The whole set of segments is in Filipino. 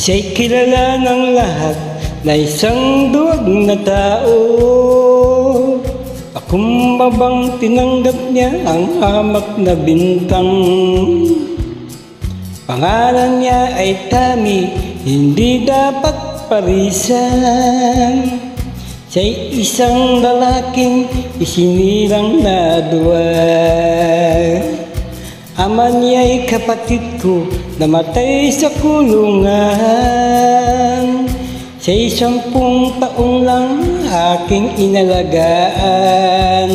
Siya'y kilala ng lahat na isang duwag na tao. Pakumbabang tinanggap niya ang hamak na bintang. Pangalan niya ay Tami, hindi dapat parisan. Siya'y isang lalaking isinirang na duwag. Ama niya'y kapatid ko, namatay sa kulungan. Siya'y 10 taon lang aking inalagaan.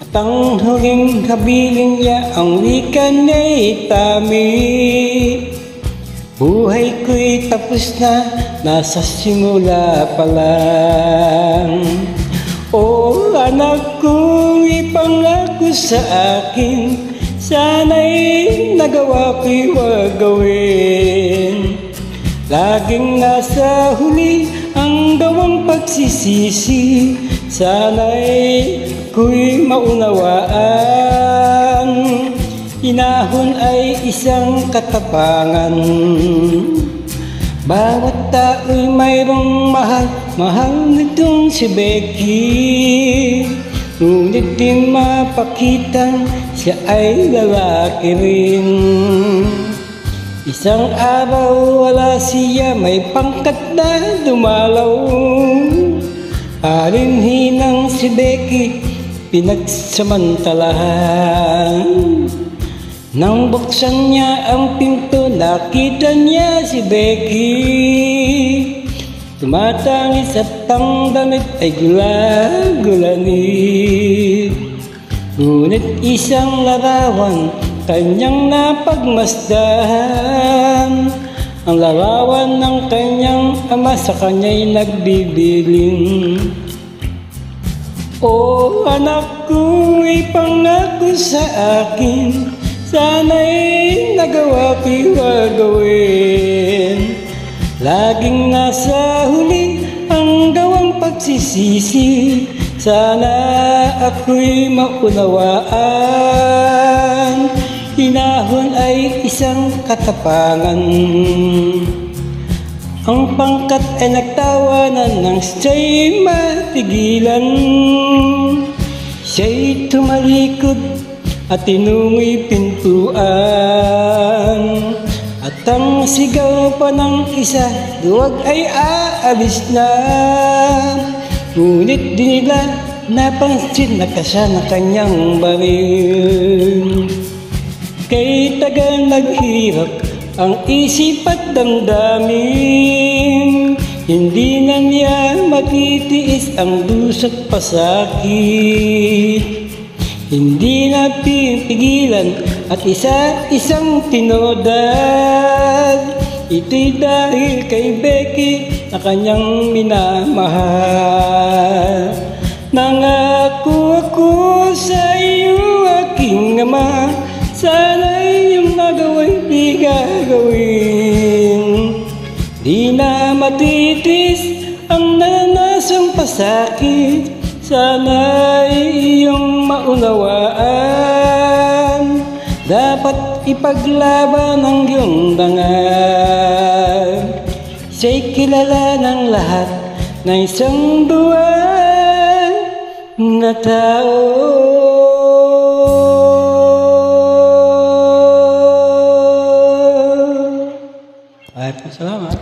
At ang huling habilin niya, ang wika niya'y Tami. Buhay ko'y tapos na, nasa simula pa lang. O anak ko, ipangako sa akin, sana'y nagawa ko'y wag gawin. Laging nasa huli ang gawang pagsisisi, sana'y ko'y maunawaan. Hinahon ay isang katapangan. Bawat tao'y mayroong mahal, mahal nitong si Becky. Ngunit di mapakitang siya ay lalaki rin. Isang araw wala siya, may pangkat na dumalaw. Alinhinang si Becky pinagsamantalahan. Nang buksan niya ang pinto, nakita niya si Becky. Tumatangis at ang damit ay gula-gulanit. Ngunit isang larawan kanyang napagmasdan. Ang larawan ng kanyang ama sa kanya'y nagbibiling. O anak ko, ipangako sa akin, sana'y nagawa ko'y wag gawin. Laging nasa huli ang gawang pagsisisi, sana ako'y maunawaan. Hinahon ay isang katapangan. Ang pangkat ay nagtawanan nang siya'y matigilan. Siya'y tumalikod at tinungoy pintuan. At ang sigaw pa ng isa, duwag ay aalis na. Ngunit di nila napansin na kasya na kanyang baril. Kay tagal naghirap ang isip at damdamin, hindi na niya matitiis ang dusa't pasakit. Hindi na pipigilan at isa-isang tinodad. Ito'y dahil kay Becky na kanyang minamahal. Nangako ako sa iyo, aking ama, sana'y iyong nagawa'y di gagawin. Di na matitis ang nananasang pasakit, sana'y iyong maunawaan. Dapat ipaglaban ang iyong dangag. Siya'y kilala ng lahat na isang duwag na tao. Salamat.